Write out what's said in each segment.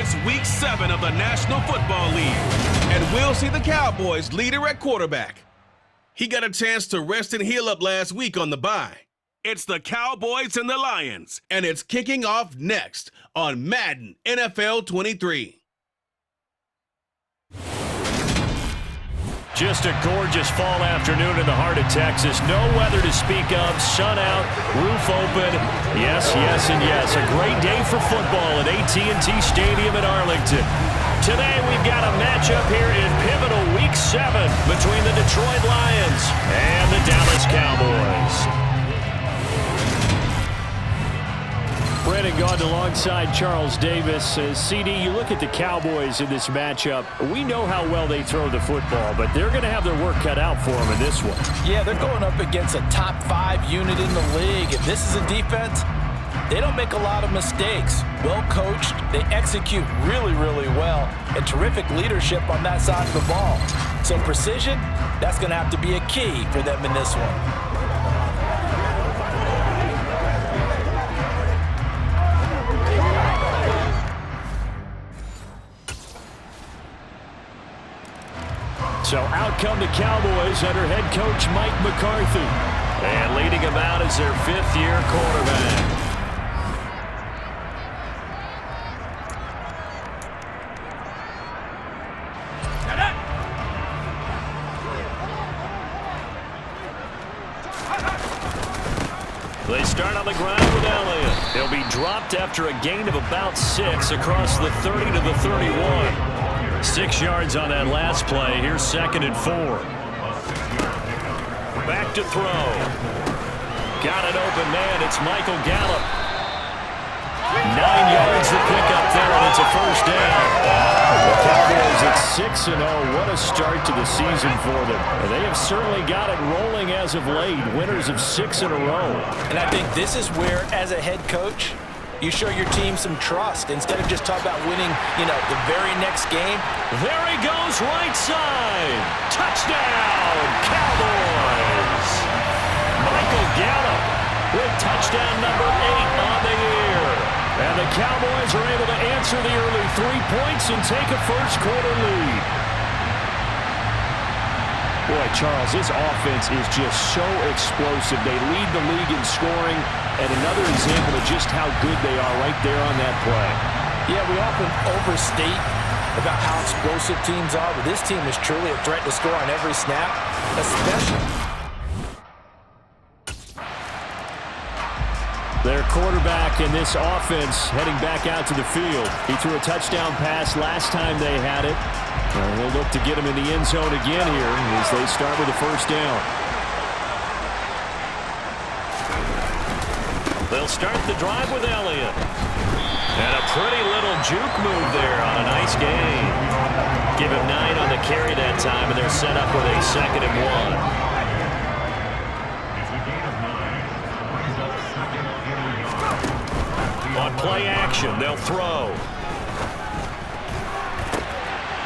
It's Week 7 of the National Football League, and we'll see the Cowboys' leader at quarterback. He got a chance to rest and heal up last week on the bye. It's the Cowboys and the Lions, and it's kicking off next on Madden NFL 23. Just a gorgeous fall afternoon in the heart of Texas. No weather to speak of. Sun out, roof open. Yes, yes, and yes. A great day for football at AT&T Stadium in Arlington. Today we've got a matchup here in pivotal Week 7 between the Detroit Lions and the Dallas Cowboys. Brandon Gaudin alongside Charles Davis. CD, you look at the Cowboys in this matchup. We know how well they throw the football, but they're going to have their work cut out for them in this one. Yeah, they're going up against a top 5 unit in the league. If this is a defense, they don't make a lot of mistakes. Well coached, they execute really, really well, and terrific leadership on that side of the ball. So precision, that's going to have to be a key for them in this one. So out come the Cowboys under head coach Mike McCarthy. And leading them out is their 5th-year quarterback. They start on the ground with Elliott. He'll be dropped after a gain of about 6 across the 30 to the 31. 6 yards on that last play. Here's 2nd and 4. Back to throw. Got an open man. It's Michael Gallup. 9 yards to pick up there, and it's a first down. The Cowboys at 6-0. What a start to the season for them. They have certainly got it rolling as of late. Winners of 6 in a row. And I think this is where, as a head coach, you show your team some trust instead of just talking about winning, the very next game. There he goes, right side. Touchdown, Cowboys. Michael Gallup with touchdown number 8 on the year. And the Cowboys are able to answer the early 3 points and take a first-quarter lead. Boy, Charles, this offense is just so explosive. They lead the league in scoring, and another example of just how good they are right there on that play. Yeah, we often overstate about how explosive teams are, but this team is truly a threat to score on every snap, especially. Their quarterback in this offense heading back out to the field. He threw a touchdown pass last time they had it. He'll look to get him in the end zone again here as they start with a first down. They'll start the drive with Elliott. And a pretty little juke move there on a nice gain. Give him 9 on the carry that time, and they're set up with a 2nd and 1. On play action, they'll throw.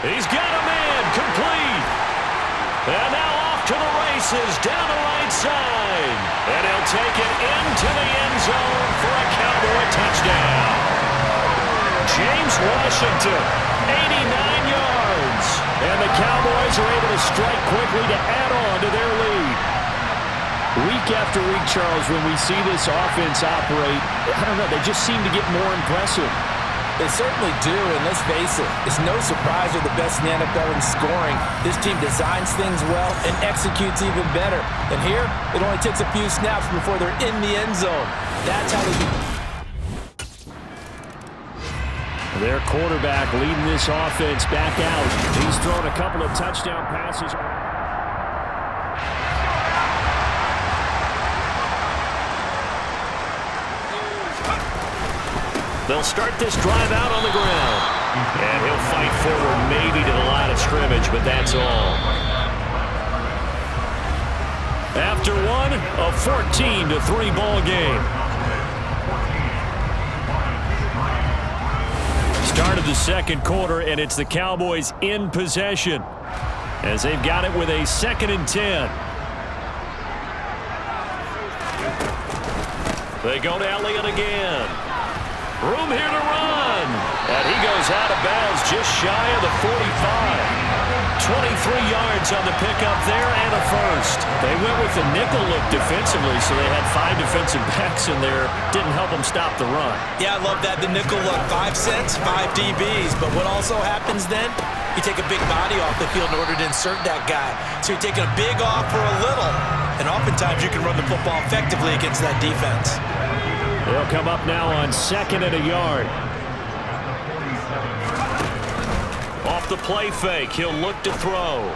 He's got a man, complete. And now off to the races, down the right side. And he'll take it into the end zone for a Cowboy touchdown. James Washington, 89 yards. And the Cowboys are able to strike quickly to add on to their lead. Week after week, Charles, when we see this offense operate, I don't know, they just seem to get more impressive. They certainly do, and let's face it, it's no surprise they're the best in the NFL in scoring. This team designs things well and executes even better. And here, it only takes a few snaps before they're in the end zone. That's how they do. Their quarterback leading this offense back out. He's thrown a couple of touchdown passes. They'll start this drive out on the ground. And he'll fight forward maybe to the line of scrimmage, but that's all. After one, a 14-3 ball game. Start of the second quarter, and it's the Cowboys in possession as they've got it with a 2nd and 10. They go to Elliott again. Room here to run. And he goes out of bounds just shy of the 45. 23 yards on the pickup there and a first. They went with the nickel look defensively, so they had 5 defensive backs in there. Didn't help them stop the run. Yeah, I love that. The nickel look, 5 cents, 5 DBs. But what also happens then, you take a big body off the field in order to insert that guy. So you're taking a big off for a little. And oftentimes you can run the football effectively against that defense. They'll come up now on 2nd and a yard. Off the play fake, he'll look to throw.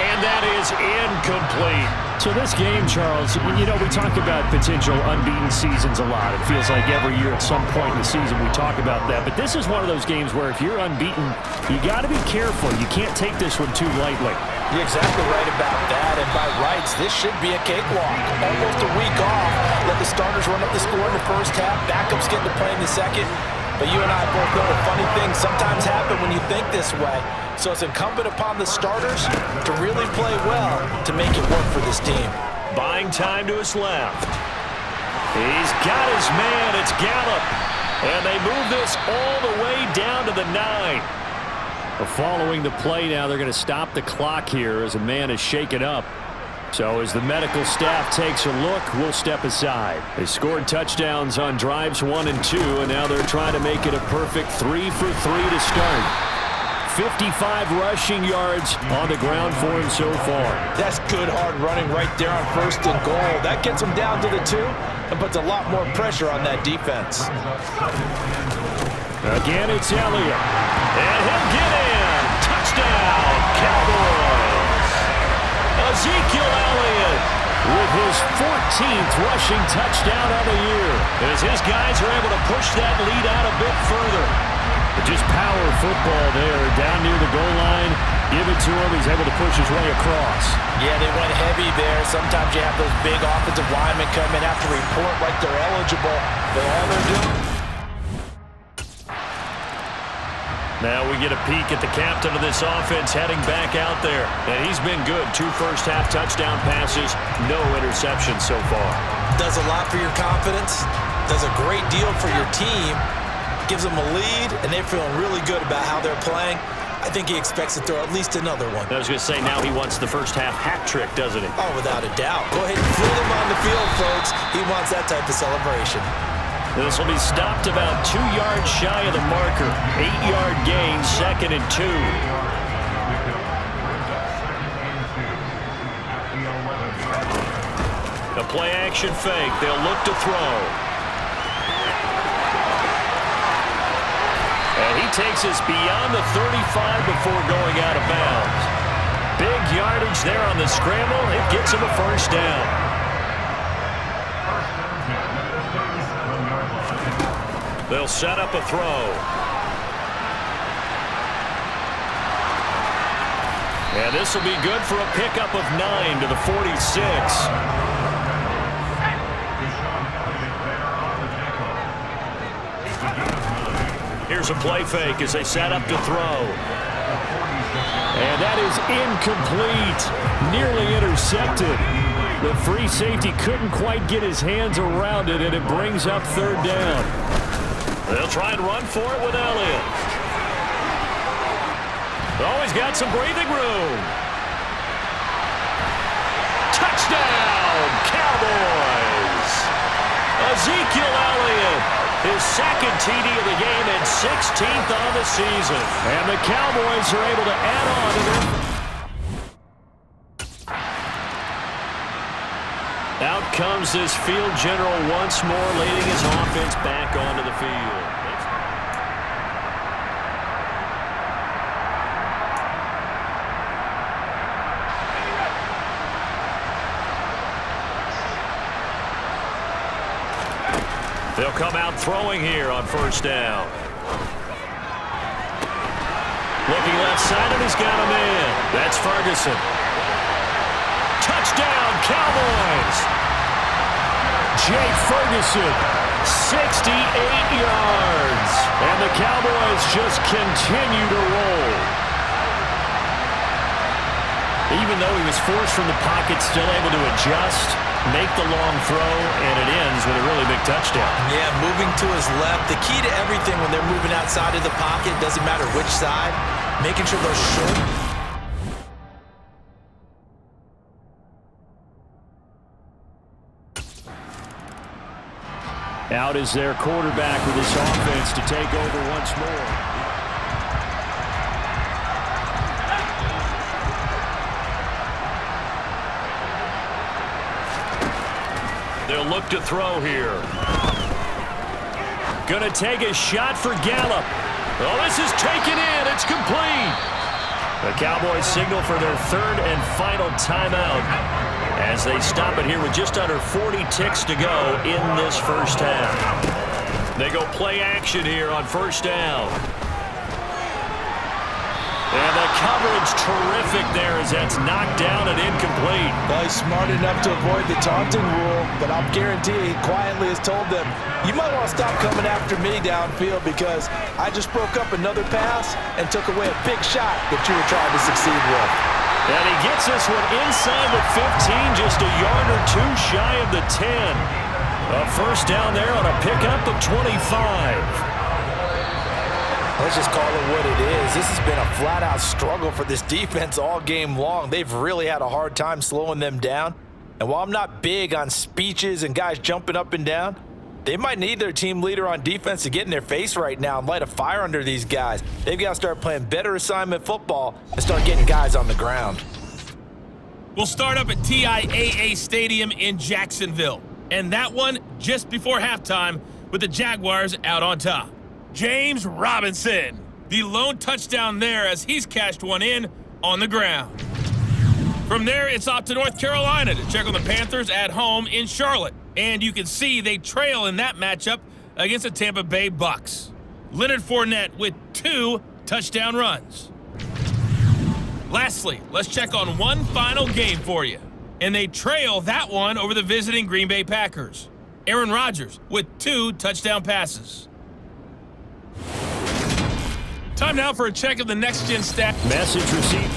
And that is incomplete. So this game, Charles, you know, we talk about potential unbeaten seasons a lot. It feels like every year at some point in the season we talk about that. But this is one of those games where if you're unbeaten, you got to be careful. You can't take this one too lightly. You're exactly right about that. And by rights, this should be a cakewalk. Almost a week off. Let the starters run up the score in the first half. Backups get to play in the second. But you and I both know the funny things sometimes happen when you think this way. So it's incumbent upon the starters to really play well to make it work for this team. Buying time to his left. He's got his man. It's Gallup. And they move this all the way down to the 9. Following the play now, they're going to stop the clock here as a man is shaken up. So as the medical staff takes a look, we'll step aside. They scored touchdowns on drives 1 and 2, and now they're trying to make it a perfect 3 for 3 to start. 55 rushing yards on the ground for him so far. That's good hard running right there on 1st and goal. That gets him down to the 2 and puts a lot more pressure on that defense. Again, it's Elliott. And he'll get in. Touchdown, Cowboys. Ezekiel Elliott with his 14th rushing touchdown of the year as his guys are able to push that lead out a bit further. But just power football there down near the goal line. Give it to him. He's able to push his way across. Yeah, they went heavy there. Sometimes you have those big offensive linemen come in after report like they're eligible. But all they're doing. Now we get a peek at the captain of this offense heading back out there. And he's been good. 2 first-half touchdown passes, no interceptions so far. Does a lot for your confidence. Does a great deal for your team. Gives them a lead, and they're feeling really good about how they're playing. I think he expects to throw at least another one. I was going to say, now he wants the first-half hat trick, doesn't he? Oh, without a doubt. Go ahead and fleet him on the field, folks. He wants that type of celebration. This will be stopped about 2 yards shy of the marker. 8-yard gain, 2nd and 2. A play-action fake. They'll look to throw. And he takes us beyond the 35 before going out of bounds. Big yardage there on the scramble. It gets him a first down. They'll set up a throw. And this will be good for a pickup of 9 to the 46. Here's a play fake as they set up to throw. And that is incomplete. Nearly intercepted. The free safety couldn't quite get his hands around it, and it brings up 3rd down. They'll try and run for it with Elliott. Always got some breathing room. Touchdown, Cowboys! Ezekiel Elliott, his 2nd TD of the game and 16th on the season. And the Cowboys are able to add on to their... Out comes this field general once more, leading his offense back onto the field. They'll come out throwing here on 1st down. Looking left side, and he's got a man. That's Ferguson. Touchdown, Cowboys! Jake Ferguson, 68 yards. and the Cowboys just continue to roll. Even though he was forced from the pocket, still able to adjust. make the long throw, and it ends with a really big touchdown. Yeah, moving to his left. The key to everything when they're moving outside of the pocket, doesn't matter which side, making sure they're short. Out is their quarterback with his offense to take over once more. They'll look to throw here. Gonna take a shot for Gallup. Oh, this is taken in. It's complete. The Cowboys signal for their third and final timeout as they stop it here with just under 40 ticks to go in this first half. They go play action here on first down. And the coverage terrific there as that's knocked down and incomplete. Well, he's smart enough to avoid the taunting rule, but I'll guarantee he quietly has told them, you might want to stop coming after me downfield because I just broke up another pass and took away a big shot that you were trying to succeed with. And he gets this one inside the 15, just a yard or two shy of the 10. A first down there on a pickup of 25. Let's just call it what it is. This has been a flat-out struggle for this defense all game long. They've really had a hard time slowing them down. And while I'm not big on speeches and guys jumping up and down, they might need their team leader on defense to get in their face right now and light a fire under these guys. They've got to start playing better assignment football and start getting guys on the ground. We'll start up at TIAA Stadium in Jacksonville. And that one just before halftime with the Jaguars out on top. James Robinson, the lone touchdown there as he's cashed one in on the ground. From there, it's off to North Carolina to check on the Panthers at home in Charlotte. And you can see they trail in that matchup against the Tampa Bay Bucks. Leonard Fournette with 2 touchdown runs. Lastly, let's check on one final game for you. And they trail that one over the visiting Green Bay Packers. Aaron Rodgers with 2 touchdown passes. Time now for a check of the next-gen stat. Message received.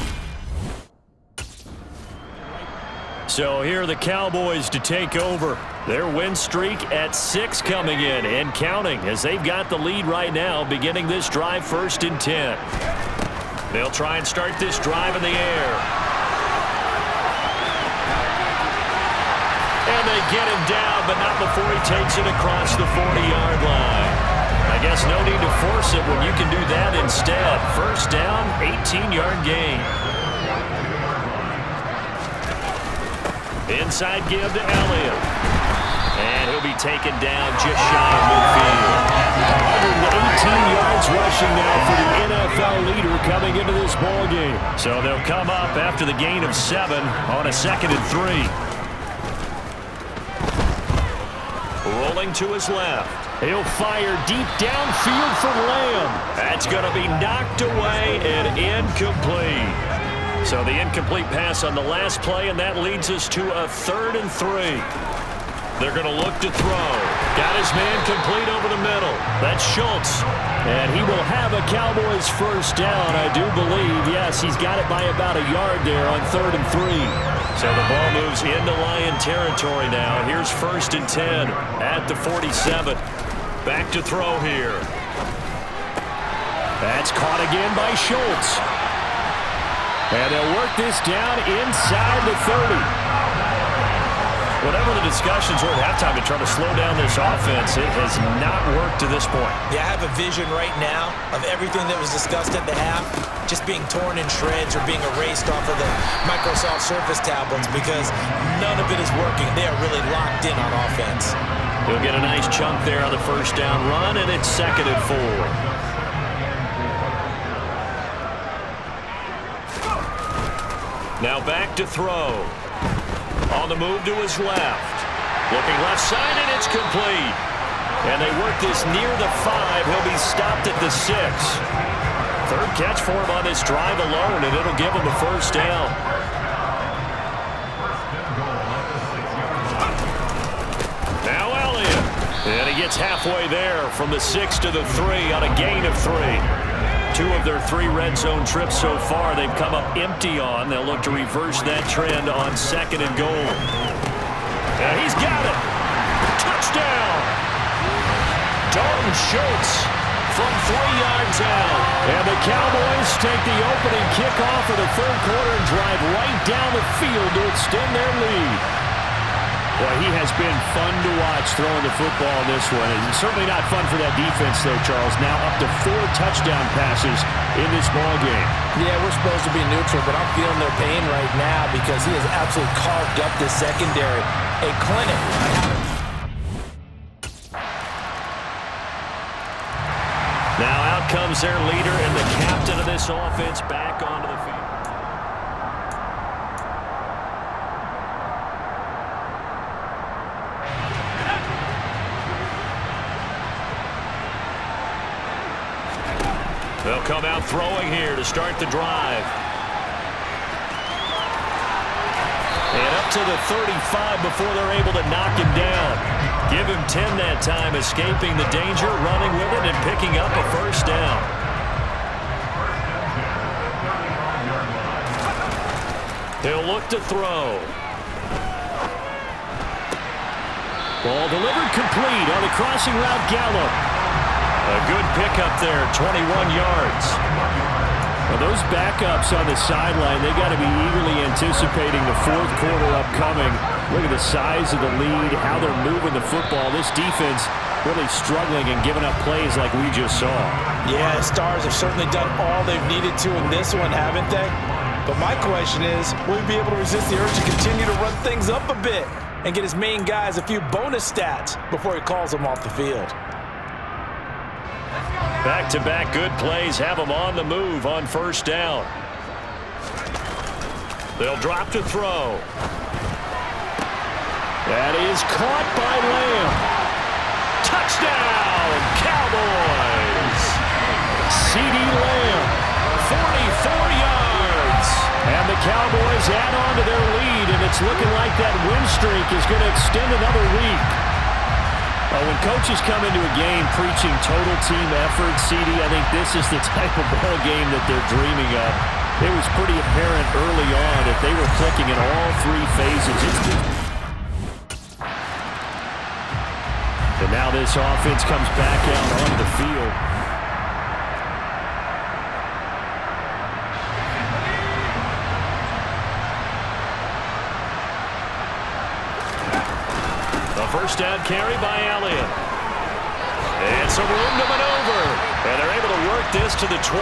So here are the Cowboys to take over. Their win streak at 6 coming in and counting as they've got the lead right now beginning this drive 1st and 10. They'll try and start this drive in the air. And they get him down, but not before he takes it across the 40-yard line. I guess no need to force it when you can do that instead. First down, 18-yard gain. Inside give to Elliott. And he'll be taken down just shy of midfield. 118 yards rushing now for the NFL leader coming into this ball game. So they'll come up after the gain of 7 on a 2nd and 3. Rolling to his left. He'll fire deep downfield for Lamb. That's going to be knocked away and incomplete. So the incomplete pass on the last play, and that leads us to a 3rd and 3. They're going to look to throw. Got his man complete over the middle. That's Schultz. And he will have a Cowboys first down, I do believe. Yes, he's got it by about a yard there on 3rd and 3. So the ball moves into Lion territory now. Here's 1st and 10 at the 47. Back to throw here. That's caught again by Schultz. And they'll work this down inside the 30. Whatever the discussions were at halftime to try to slow down this offense, it has not worked to this point. Yeah, I have a vision right now of everything that was discussed at the half just being torn in shreds or being erased off of the Microsoft Surface tablets because none of it is working. They are really locked in on offense. He'll get a nice chunk there on the first down run, and it's 2nd and 4. Now back to throw. On the move to his left. Looking left side, and it's complete. And they work this near the 5. He'll be stopped at the 6. 3rd catch for him on this drive alone, and it'll give him a first down. Now Elliott. And he gets halfway there from the 6 to the 3 on a gain of 3. 2 of their 3 red zone trips so far they've come up empty on. They'll look to reverse that trend on 2nd and goal. And he's got it. Touchdown. Dalton Schultz from 3 yards out. And the Cowboys take the opening kickoff of the third quarter and drive right down the field to extend their lead. Well, he has been fun to watch throwing the football in this one. And certainly not fun for that defense, though, Charles. Now up to 4 touchdown passes in this ball game. Yeah, we're supposed to be neutral, but I'm feeling their pain right now because he has absolutely carved up this secondary. A clinic. Now out comes their leader and the captain of this offense back onto the field. They'll come out throwing here to start the drive. And up to the 35 before they're able to knock him down. Give him 10 that time, escaping the danger, running with it, and picking up a first down. He'll look to throw. Ball delivered complete on the crossing route Gallup. A good pickup there, 21 yards. Well, those backups on the sideline, they got to be eagerly anticipating the fourth quarter upcoming. Look at the size of the lead, how they're moving the football. This defense really struggling and giving up plays like we just saw. Yeah, Stars have certainly done all they've needed to in this one, haven't they? But my question is, will he be able to resist the urge to continue to run things up a bit and get his main guys a few bonus stats before he calls them off the field? Back-to-back good plays have them on the move on first down. They'll drop to throw. That is caught by Lamb. Touchdown, Cowboys! CeeDee Lamb, 44 yards. And the Cowboys add on to their lead, and it's looking like that win streak is going to extend another week. When coaches come into a game preaching total team effort, CD, I think this is the type of ball game that they're dreaming of. It was pretty apparent early on that they were clicking in all 3 phases. And now this offense comes back out onto the field. First down carry by Elliott. And some room to maneuver. And they're able to work this to the 25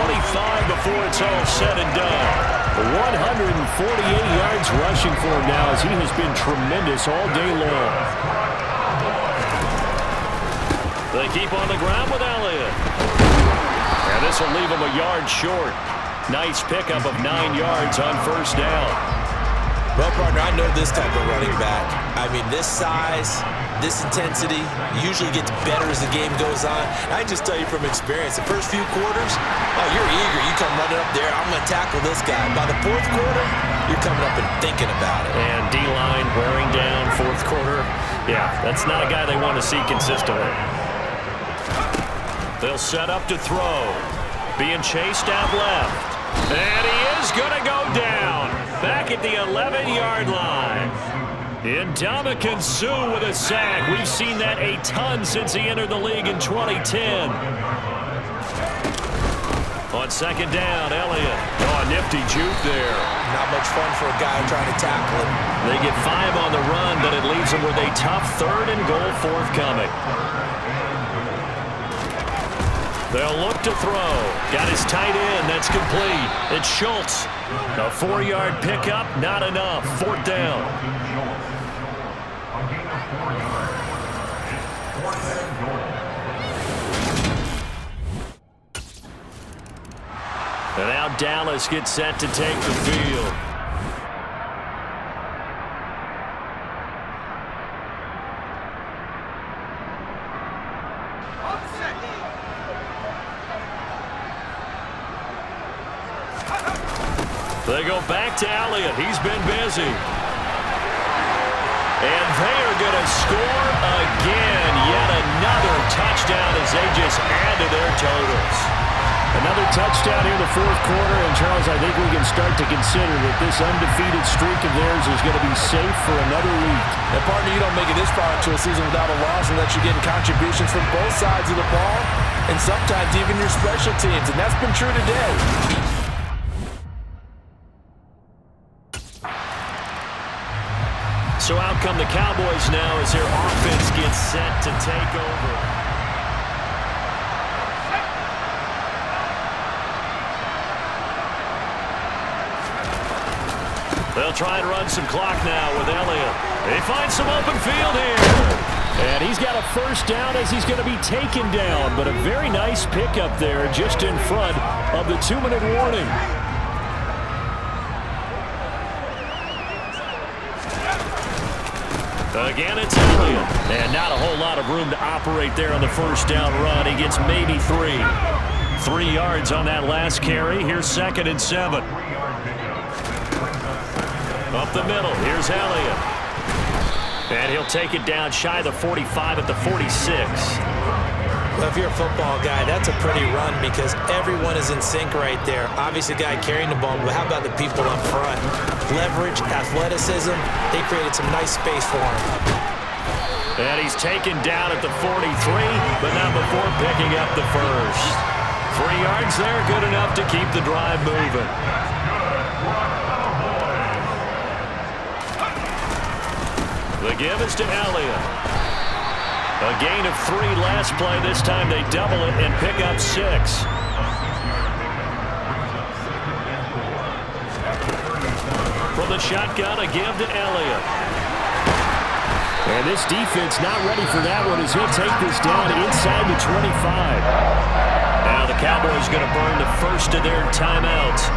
before it's all said and done. 148 yards rushing for him now as he has been tremendous all day long. They keep on the ground with Elliott. And this will leave him a yard short. Nice pickup of 9 yards on first down. Well, partner, I know this type of running back. I mean, this size, this intensity usually gets better as the game goes on. I just tell you from experience, the first few quarters, oh, you're eager. You come running up there, I'm going to tackle this guy. By the fourth quarter, you're coming up and thinking about it. And D-line wearing down fourth quarter. Yeah, that's not a guy they want to see consistently. They'll set up to throw. Being chased out left. And he is going to go down. Back at the 11-yard line. Ndamukong Suh with a sack. We've seen that a ton since he entered the league in 2010. On second down, Elliott. Oh, a nifty juke there. Not much fun for a guy trying to tackle him. They get 5 on the run, but it leaves them with a tough 3rd and goal forthcoming. They'll look to throw. Got his tight end. That's complete. It's Schultz. A 4-yard pickup. Not enough. 4th down. And now Dallas gets set to take the field. They go back to Elliott. He's been busy. And they are going to score again. Yet another touchdown as they just add to their totals. Another touchdown here in the fourth quarter, and Charles, I think we can start to consider that this undefeated streak of theirs is going to be safe for another week. And partner, you don't make it this far into a season without a loss unless you're getting contributions from both sides of the ball, and sometimes even your special teams, and that's been true today. So out come the Cowboys now as their offense gets set to take over. They'll try and run some clock now with Elliott. They find some open field here. And he's got a first down as he's going to be taken down, but a very nice pickup there just in front of the 2-minute warning. Again, it's Elliott. And not a whole lot of room to operate there on the first down run. He gets maybe 3. 3 yards on that last carry. Here's 2nd and 7. Up the middle, here's Elliott. And he'll take it down shy of the 45 at the 46. Well, if you're a football guy, that's a pretty run because everyone is in sync right there. Obviously, the guy carrying the ball, but how about the people up front? Leverage, athleticism, they created some nice space for him. And he's taken down at the 43, but not before picking up the first. 3 yards there, good enough to keep the drive moving. The give is to Elliott. A gain of 3 last play. This time they double it and pick up 6. From the shotgun, a give to Elliott. And this defense not ready for that one as he'll take this down inside the 25. Now the Cowboys going to burn the first of their timeouts.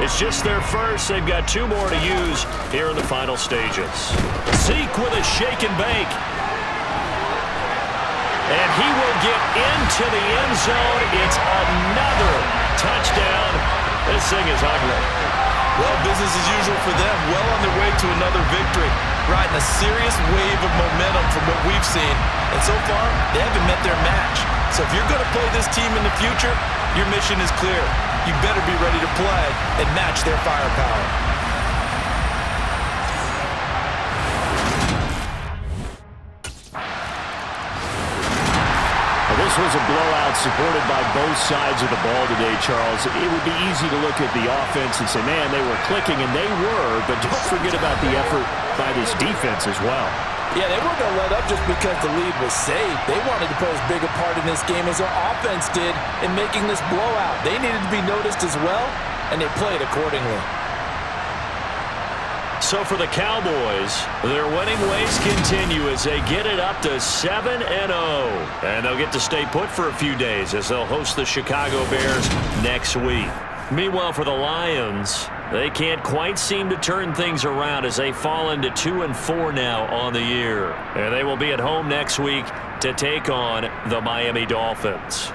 It's just their first. They've got 2 more to use here in the final stages. Zeke with a shake and bake. And he will get into the end zone. It's another touchdown. This thing is ugly. Well, business as usual for them. Well on their way to another victory. Riding a serious wave of momentum from what we've seen. And so far, they haven't met their match. So if you're going to play this team in the future, your mission is clear. You better be ready to play and match their firepower. This was a blowout supported by both sides of the ball today, Charles. It would be easy to look at the offense and say, man, they were clicking, and they were, but don't forget about the effort by this defense as well. Yeah, they weren't going to let up just because the lead was saved. They wanted to play as big a part in this game as our offense did in making this blowout. They needed to be noticed as well, and they played accordingly. So for the Cowboys, their winning ways continue as they get it up to 7-0. And they'll get to stay put for a few days as they'll host the Chicago Bears next week. Meanwhile, for the Lions, they can't quite seem to turn things around as they fall into 2-4 now on the year. And they will be at home next week to take on the Miami Dolphins.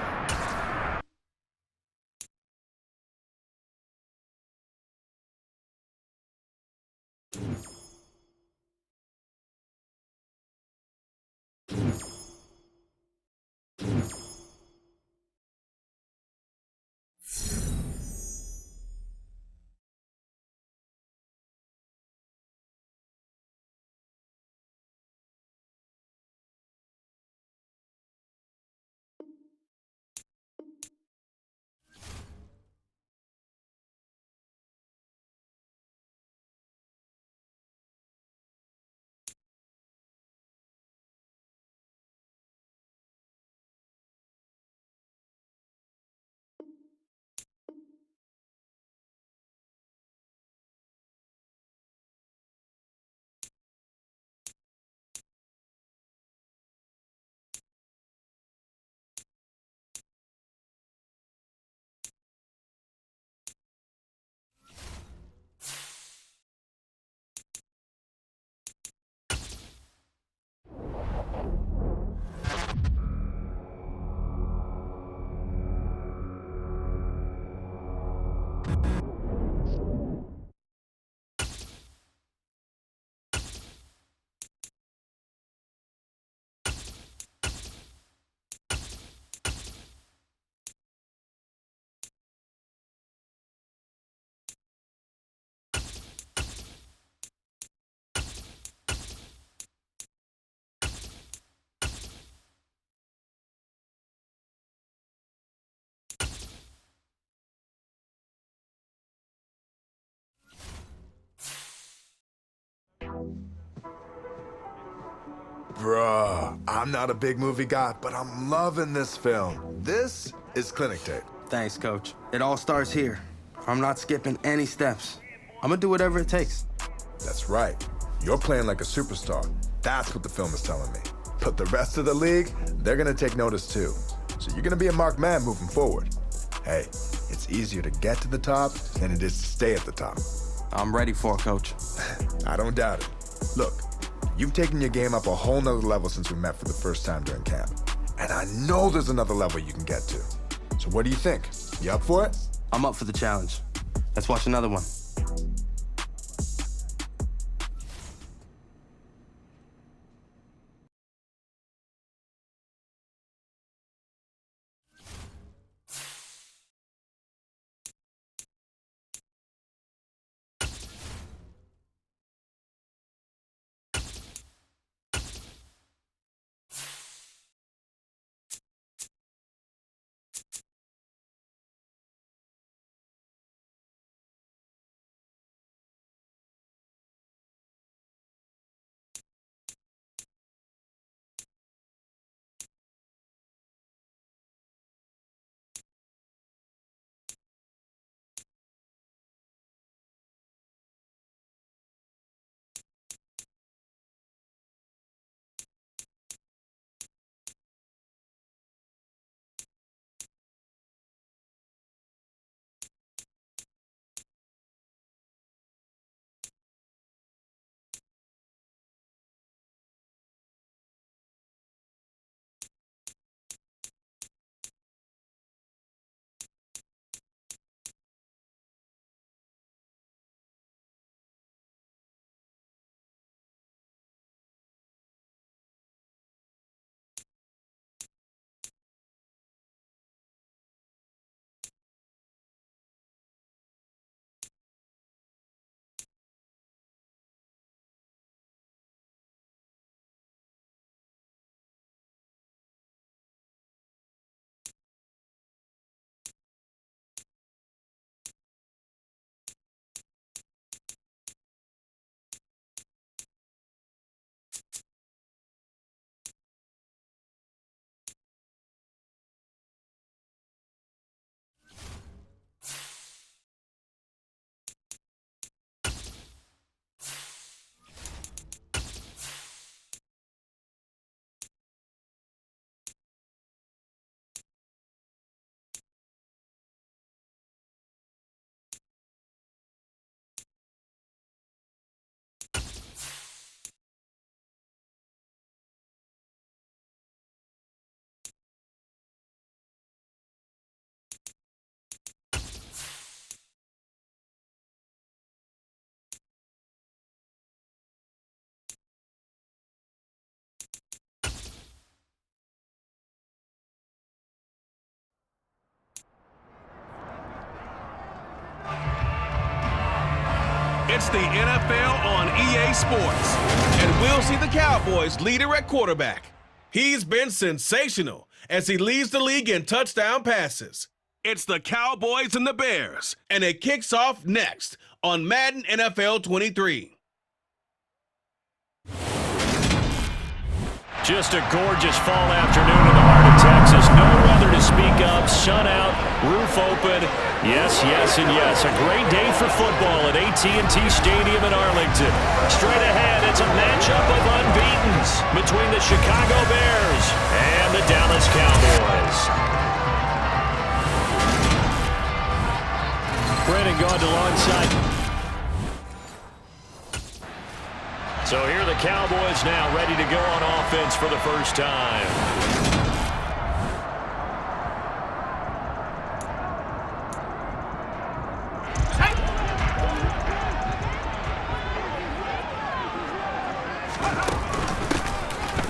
Bruh, I'm not a big movie guy, but I'm loving this film. This is clinic tape. Thanks, Coach. It all starts here. I'm not skipping any steps. I'm gonna do whatever it takes. That's right. You're playing like a superstar. That's what the film is telling me. But the rest of the league, they're gonna take notice too. So you're gonna be a marked man moving forward. Hey, it's easier to get to the top than it is to stay at the top. I'm ready for it, Coach. I don't doubt it. Look, you've taken your game up a whole nother level since we met for the first time during camp. And I know there's another level you can get to. So what do you think? You up for it? I'm up for the challenge. Let's watch another one. It's the NFL on EA Sports, and we'll see the Cowboys leader at quarterback. He's been sensational as he leads the league in touchdown passes. It's the Cowboys and the Bears, and it kicks off next on Madden NFL 23. Just a gorgeous fall afternoon in the heart of Texas. No weather to speak of. Sun out, roof open. Yes, yes, and yes. A great day for football at AT&T Stadium in Arlington. Straight ahead, it's a matchup of unbeatens between the Chicago Bears and the Dallas Cowboys. Brandon gone to long side. So here are the Cowboys now ready to go on offense for the first time.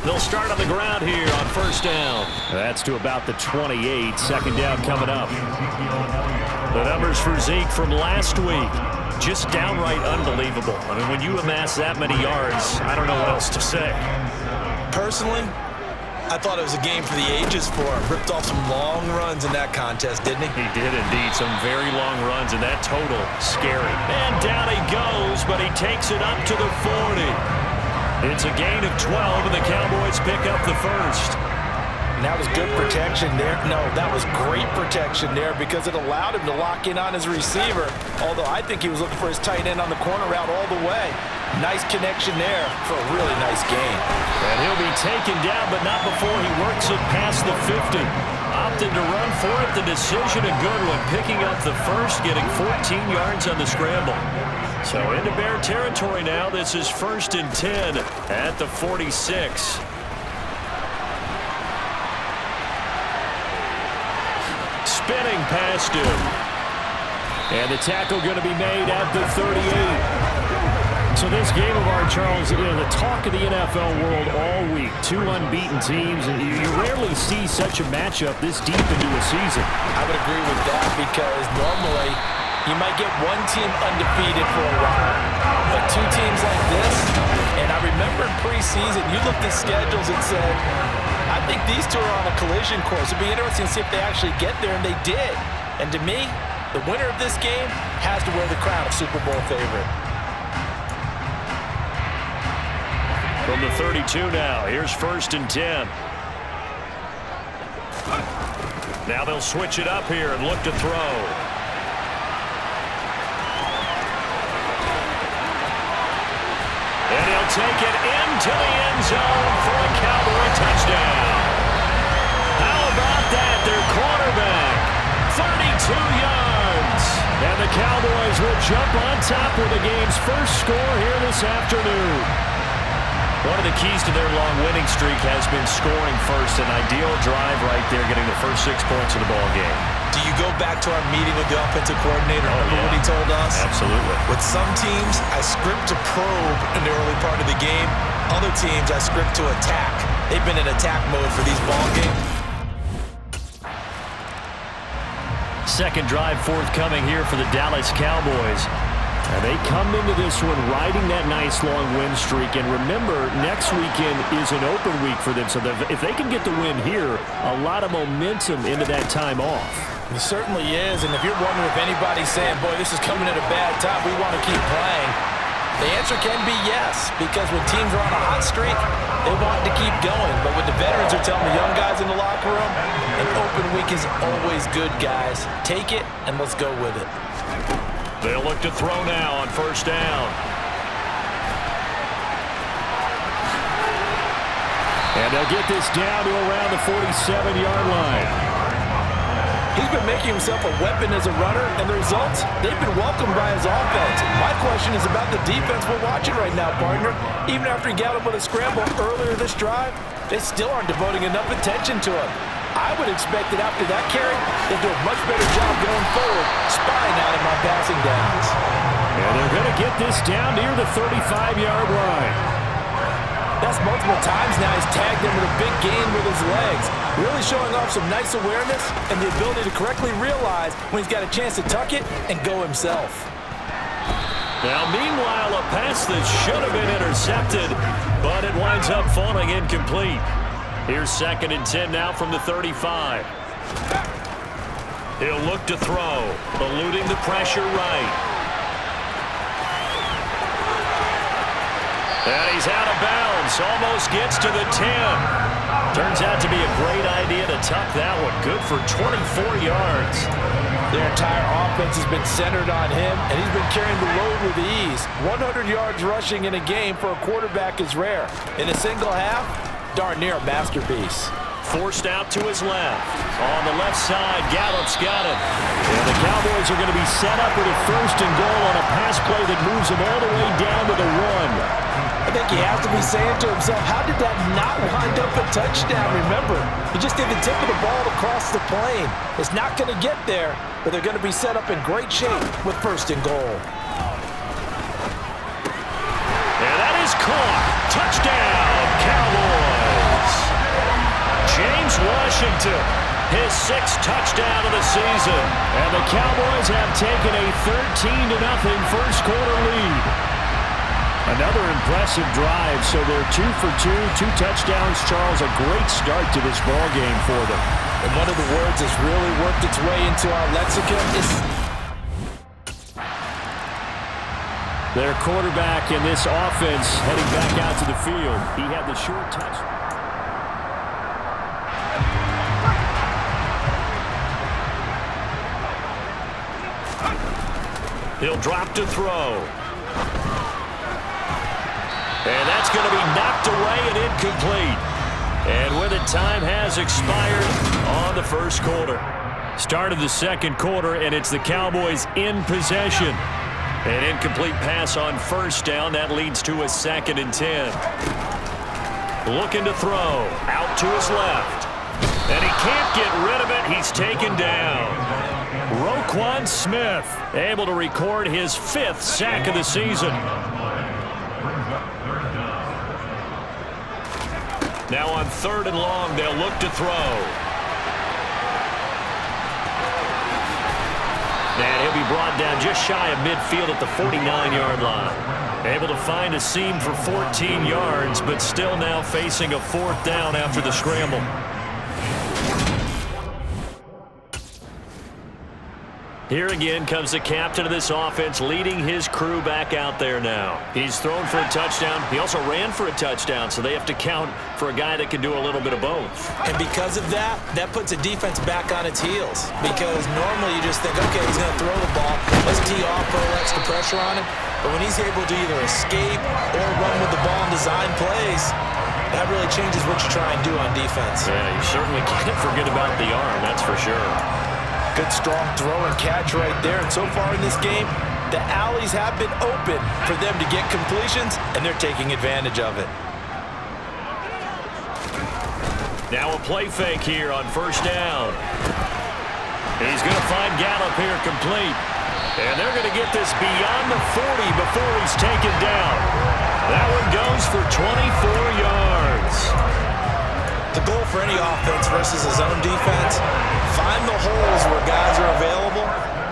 They'll start on the ground here on first down. That's to about the 28. Second down coming up. The numbers for Zeke from last week. Just downright unbelievable. I mean, when you amass that many yards, I don't know what else to say. Personally, I thought it was a game for the ages for him. Ripped off some long runs in that contest, didn't he? He did indeed. Some very long runs, and that total, scary. And down he goes, but he takes it up to the 40. It's a gain of 12, and the Cowboys pick up the first. And that was good protection there. No, that was great protection there because it allowed him to lock in on his receiver, although I think he was looking for his tight end on the corner route all the way. Nice connection there for a really nice gain. And he'll be taken down, but not before he works it past the 50. Opted to run for it. The decision a good one, picking up the first, getting 14 yards on the scramble. So into Bear territory now. This is 1st and 10 at the 46. Spinning past him. And the tackle going to be made at the 38. So this game of ours, Charles, the talk of the NFL world all week. 2 unbeaten teams, and you rarely see such a matchup this deep into a season. I would agree with that because normally you might get one team undefeated for a while, but 2 teams like this, and I remember in preseason, you looked at schedules and said, I think these 2 are on a collision course. It'd be interesting to see if they actually get there, and they did. And to me, the winner of this game has to wear the crown of Super Bowl favorite. From the 32 now, here's 1st and 10. Now they'll switch it up here and look to throw. And he'll take it into the end zone for a Cowboy touchdown. How about that? Their quarterback, 32 yards. And the Cowboys will jump on top with the game's first score here this afternoon. One of the keys to their long winning streak has been scoring first. An ideal drive right there, getting the first 6 points of the ball game. Do you go back to our meeting with the offensive coordinator? Remember what he told us? Absolutely. With some teams, I script to probe in the early part of the game. Other teams, I script to attack. They've been in attack mode for these ball games. Second drive forthcoming here for the Dallas Cowboys. And they come into this one riding that nice long win streak. And remember, next weekend is an open week for them. So if they can get the win here, a lot of momentum into that time off. It certainly is. And if you're wondering if anybody's saying, boy, this is coming at a bad time, we want to keep playing, the answer can be yes. Because when teams are on a hot streak, they want to keep going. But what the veterans are telling the young guys in the locker room, an open week is always good, guys. Take it, and let's go with it. They'll look to throw now on 1st down. And they'll get this down to around the 47-yard line. He's been making himself a weapon as a runner, and the results, they've been welcomed by his offense. My question is about the defense we're watching right now, partner. Even after he got him with a scramble earlier this drive, they still aren't devoting enough attention to him. I would expect that after that carry, they'll do a much better job going forward, spying out of my passing downs. And they're going to get this down near the 35-yard line. That's multiple times now he's tagged him with a big gain with his legs, really showing off some nice awareness and the ability to correctly realize when he's got a chance to tuck it and go himself. Now, meanwhile, a pass that should have been intercepted, but it winds up falling incomplete. Here's 2nd and 10 now from the 35. He'll look to throw, eluding the pressure right. And he's out of bounds, almost gets to the 10. Turns out to be a great idea to tuck that one. Good for 24 yards. Their entire offense has been centered on him, and he's been carrying the load with ease. 100 yards rushing in a game for a quarterback is rare. In a single half, darn near a masterpiece. Forced out to his left. On the left side, Gallup's got him. And the Cowboys are going to be set up with a 1st and goal on a pass play that moves them all the way down to the 1. I think he has to be saying to himself, how did that not wind up a touchdown? Remember, he just did the tip of the ball across the plane. It's not going to get there, but they're going to be set up in great shape with 1st and goal. And that is caught. Touchdown, Cowboys. James Washington, his 6th touchdown of the season. And the Cowboys have taken a 13-0 first quarter lead. Another impressive drive, so they're 2 for 2, 2 touchdowns. Charles, a great start to this ball game for them. And one of the words that's really worked its way into our lexicon is... Their quarterback in this offense heading back out to the field. He had the short touch. He'll drop to throw. And that's going to be knocked away and incomplete. And with it, time has expired on the first quarter. Start of the second quarter, and it's the Cowboys in possession. An incomplete pass on first down. That leads to a 2nd and 10. Looking to throw. Out to his left. And he can't get rid of it. He's taken down. Roquan Smith able to record his 5th sack of the season. Now on 3rd and long, they'll look to throw. And he'll be brought down just shy of midfield at the 49-yard line. Able to find a seam for 14 yards, but still now facing a 4th down after the scramble. Here again comes the captain of this offense, leading his crew back out there now. He's thrown for a touchdown. He also ran for a touchdown, so they have to count for a guy that can do a little bit of both. And because of that, that puts a defense back on its heels. Because normally you just think, okay, he's going to throw the ball. Let's tee off, put extra pressure on him. But when he's able to either escape or run with the ball and design plays, that really changes what you try and do on defense. Yeah, you certainly can't forget about the arm, that's for sure. Good strong throw and catch right there. And so far in this game, the alleys have been open for them to get completions, and they're taking advantage of it. Now a play fake here on first down. He's going to find Gallup here complete. And they're going to get this beyond the 40 before he's taken down. That one goes for 24 yards. The goal for any offense versus his own defense, find the holes where guys are available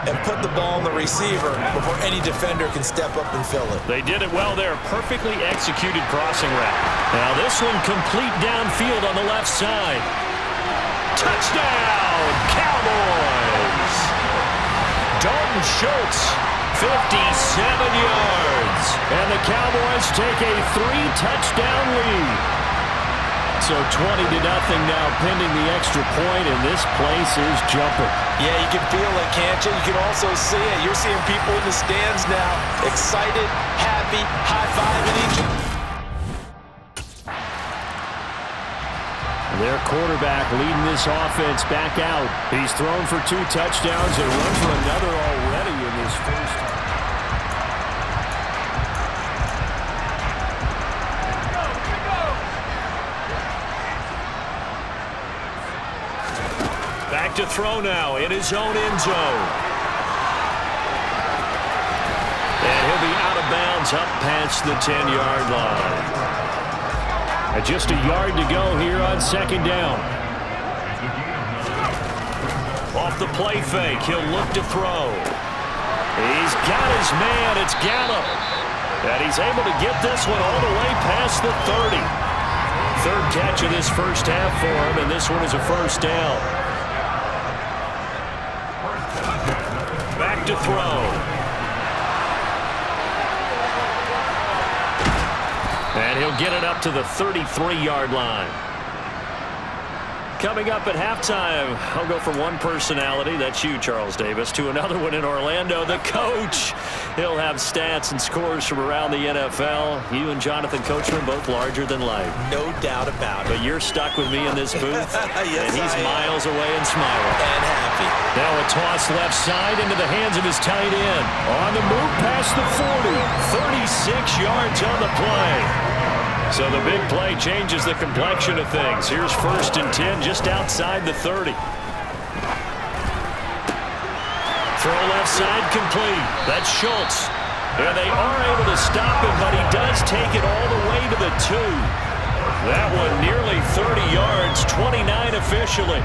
and put the ball in the receiver before any defender can step up and fill it. They did it well there. Perfectly executed crossing route. Now this one complete downfield on the left side. Touchdown, Cowboys! Dalton Schultz, 57 yards. And the Cowboys take a 3-touchdown lead. So 20-0 now pending the extra point, and this place is jumping. Yeah, you can feel it, can't you? You can also see it. You're seeing people in the stands now, excited, happy, high-fiving each other. Their quarterback leading this offense back out. He's thrown for 2 touchdowns and run for another already in this first. Back to throw now in his own end zone. And he'll be out of bounds up past the 10-yard line. And just a yard to go here on 2nd down. Off the play fake, he'll look to throw. He's got his man, it's Gallup. And he's able to get this one all the way past the 30. 3rd catch of this first half for him, and this one is a first down. Back to throw. And he'll get it up to the 33-yard line. Coming up at halftime, I'll go from one personality, that's you, Charles Davis, to another one in Orlando, the coach. He'll have stats and scores from around the NFL. You and Jonathan Coachman both larger than life. No doubt about it. But you're stuck with me in this booth, Yes, and he's miles away and smiling. And happy. Now a toss left side into the hands of his tight end. On the move past the 40, 36 yards on the play. So the big play changes the complexion of things. Here's 1st and 10 just outside the 30. Throw left side complete. That's Schultz. And they are able to stop him, but he does take it all the way to the 2. That one nearly 30 yards, 29 officially.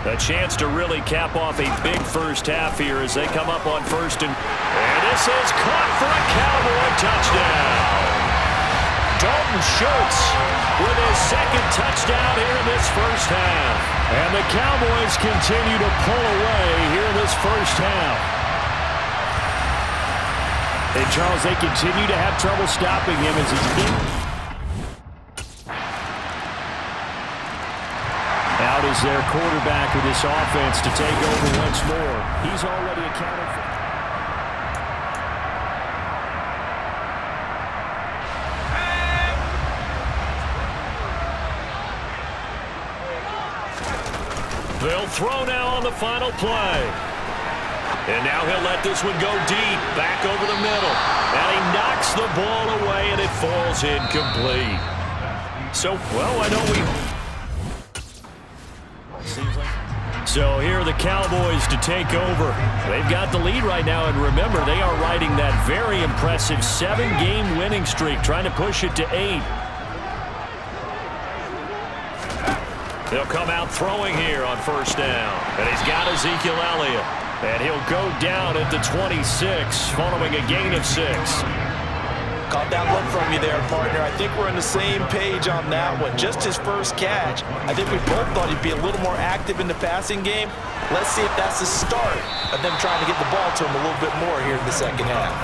A chance to really cap off a big first half here as they come up on first and this is caught for a Cowboy touchdown. Dalton Schultz with his second touchdown here in this first half. And the Cowboys continue to pull away here in this first half. And Charles, they continue to have trouble stopping him as he's in. Out is their quarterback with this offense to take over once more. He's already accounted for. They'll throw now on the final play. And now he'll let this one go deep, back over the middle. And he knocks the ball away, and it falls incomplete. So, well, I know So here are the Cowboys to take over. They've got the lead right now, and remember, they are riding that very impressive 7-game winning streak, trying to push it to 8. They'll come out throwing here on first down. And he's got Ezekiel Elliott. And he'll go down at the 26 following a gain of 6. Caught that look from you there, partner. I think we're on the same page on that one. Just his first catch. I think we both thought he'd be a little more active in the passing game. Let's see if that's the start of them trying to get the ball to him a little bit more here in the second half.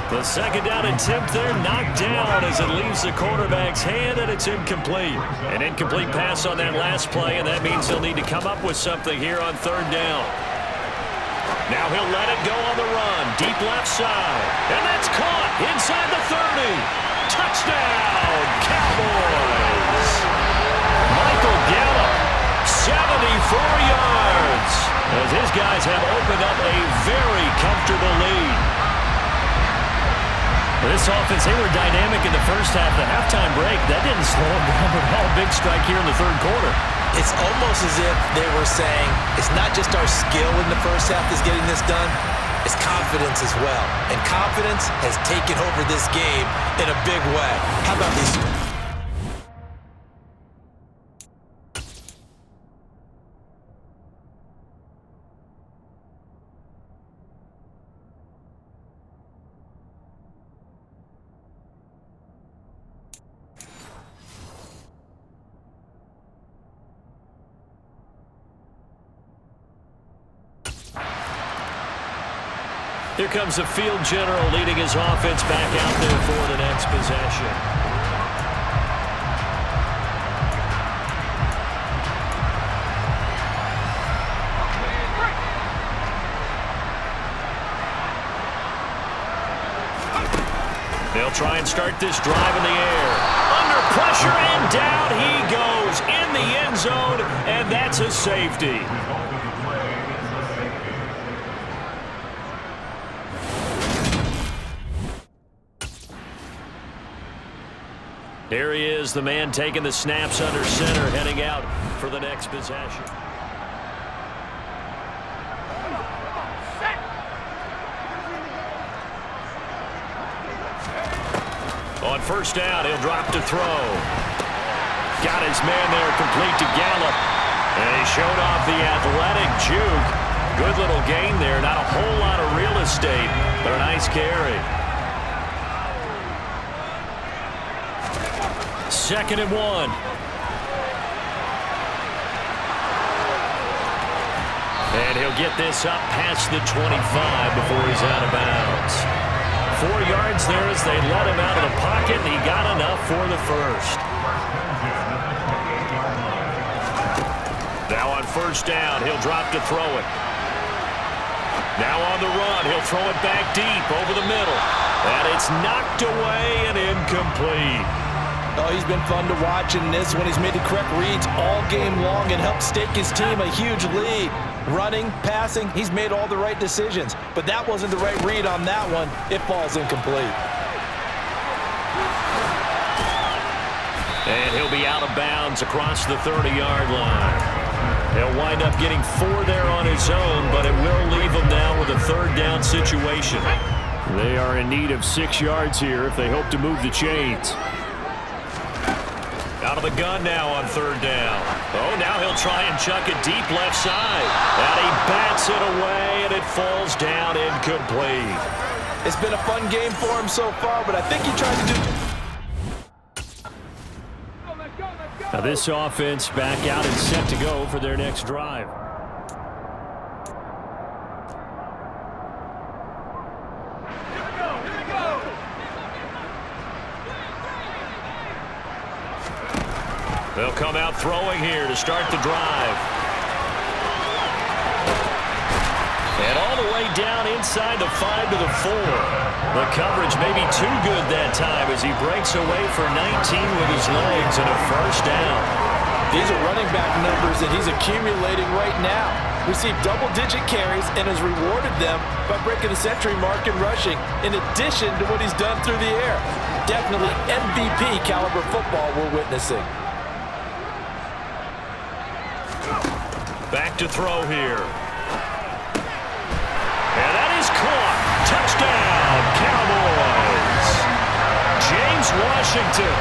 The second down attempt there knocked down as it leaves the quarterback's hand, and it's incomplete. An incomplete pass on that last play, and that means he'll need to come up with something here on third down. Now he'll let it go on the run, deep left side. And that's caught inside the 30. Touchdown, Cowboys. Michael Gallup, 74 yards. As his guys have opened up a very comfortable lead. This offense, they were dynamic in the first half. The halftime break, that didn't slow them down at all. Big strike here in the third quarter. It's almost as if they were saying, it's not just our skill in the first half that's getting this done, it's confidence as well. And confidence has taken over this game in a big way. How about these? Here comes the field general leading his offense back out there for the next possession. They'll try and start this drive in the air. Under pressure and down he goes in the end zone, and that's a safety. Here he is, the man taking the snaps under center, heading out for the next possession. On first down, he'll drop to throw. Got his man there, complete to Gallup. And he showed off the athletic juke. Good little gain there, not a whole lot of real estate, but a nice carry. Second and 1. And he'll get this up past the 25 before he's out of bounds. 4 yards there as they let him out of the pocket, and he got enough for the first. Now on first down, he'll drop to throw it. Now on the run, he'll throw it back deep over the middle. And it's knocked away and incomplete. Oh, he's been fun to watch in this when he's made the correct reads all game long and helped stake his team a huge lead. Running, passing, he's made all the right decisions. But that wasn't the right read on that one. It falls incomplete. And he'll be out of bounds across the 30-yard line. He'll wind up getting 4 there on his own, but it will leave him now with a third down situation. They are in need of 6 yards here if they hope to move the chains. Out of the gun now on third down. Oh, now he'll try and chuck it deep left side. And he bats it away, and it falls down incomplete. It's been a fun game for him so far, but I think he tried to do... Now this offense back out and set to go for their next drive. They'll come out throwing here to start the drive. And all the way down inside the 5 to the 4. The coverage may be too good that time as he breaks away for 19 with his legs and a first down. These are running back numbers that he's accumulating right now. Received double-digit carries and has rewarded them by breaking the century mark in rushing, in addition to what he's done through the air. Definitely MVP caliber football we're witnessing. Back to throw here. And that is caught. Touchdown, Cowboys. James Washington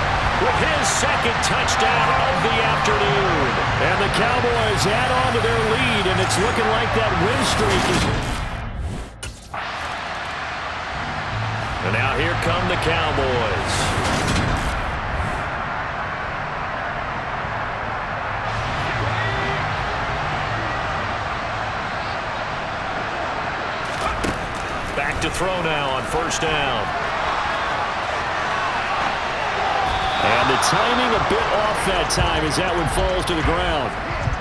with his second touchdown of the afternoon. And the Cowboys add on to their lead, and it's looking like that win streak is... And now here come the Cowboys. Back to throw now on first down. And the timing a bit off that time as that one falls to the ground.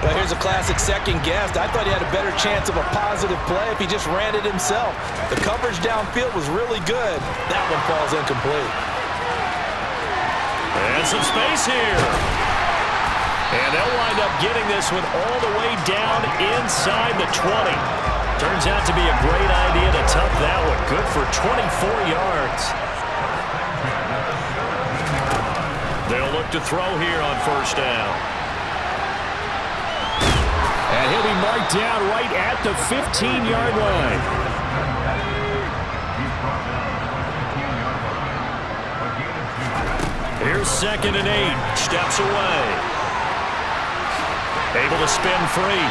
Well, here's a classic second guess. I thought he had a better chance of a positive play if he just ran it himself. The coverage downfield was really good. That one falls incomplete. And some space here. And they'll wind up getting this one all the way down inside the 20. Turns out to be a great idea to tuck that one. Good for 24 yards. They'll look to throw here on first down. And he'll be marked down right at the 15-yard line. Here's 2nd and 8. Steps away. Able to spin free.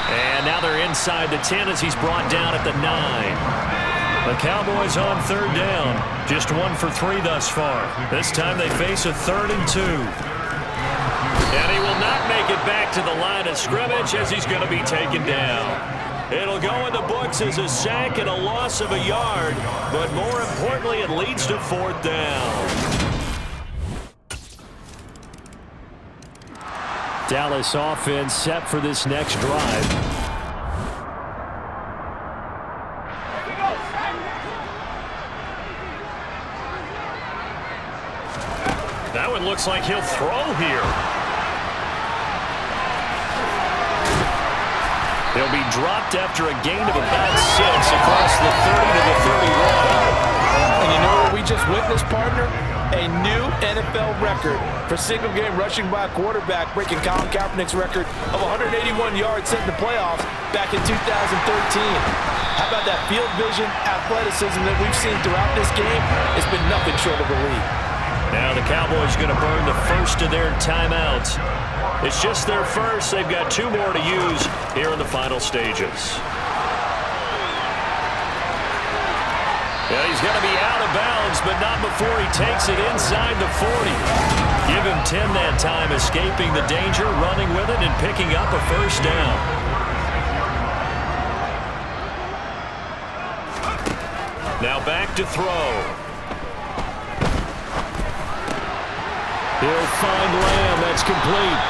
And now they're inside the 10 as he's brought down at the 9. The Cowboys on third down. Just 1 for 3 thus far. This time they face a 3rd and 2. And he will not make it back to the line of scrimmage as he's going to be taken down. It'll go in the books as a sack and a loss of a yard. But more importantly, it leads to 4th down. Dallas offense set for this next drive. That one looks like he'll throw here. He'll be dropped after a gain of about 6 across the 30 to the 31. And you know what we just witnessed, partner? A new NFL record for single-game rushing by a quarterback, breaking Colin Kaepernick's record of 181 yards set in the playoffs back in 2013. How about that field vision, athleticism that we've seen throughout this game? It's been nothing short of elite. Now the Cowboys going to burn the first of their timeouts. It's just their first. They've got 2 more to use here in the final stages. Yeah, he's going to be out of bounds, but not before he takes it inside the 40. Give him 10 that time, escaping the danger, running with it, and picking up a first down. Now back to throw. He'll find Lamb. That's complete.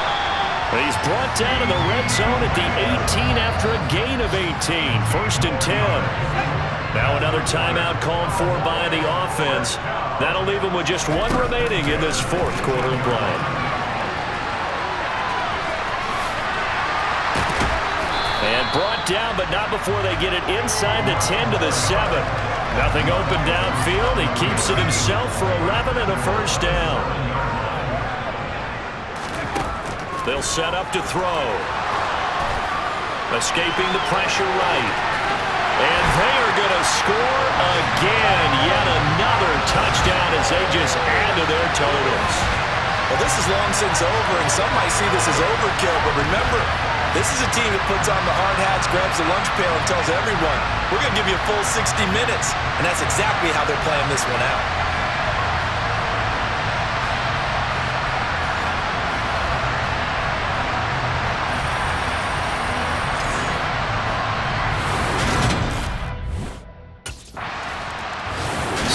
He's brought down in the red zone at the 18 after a gain of 18. 1st and 10. Now another timeout called for by the offense. That'll leave him with just 1 remaining in this 4th quarter of play. And brought down, but not before they get it inside the 10 to the 7. Nothing open downfield. He keeps it himself for 11 and a first down. They'll set up to throw. Escaping the pressure right. And they are going to score again. Yet another touchdown as they just add to their totals. Well, this is long since over, and some might see this as overkill, but remember, this is a team that puts on the hard hats, grabs the lunch pail, and tells everyone, we're going to give you a full 60 minutes, and that's exactly how they're playing this one out.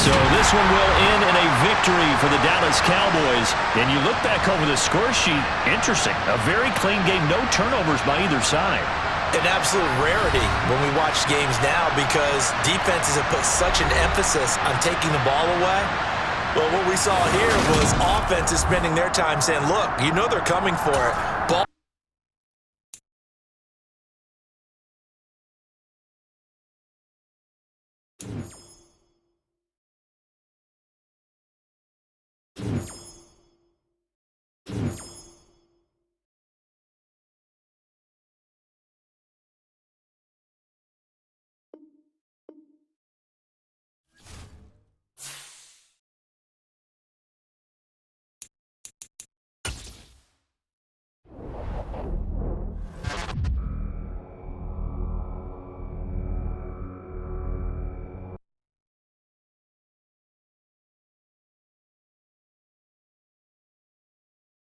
So this one will end in a victory for the Dallas Cowboys. And you look back over the score sheet, interesting. A very clean game, no turnovers by either side. An absolute rarity when we watch games now because defenses have put such an emphasis on taking the ball away. Well, what we saw here was offenses spending their time saying, look, you know they're coming for it. Ball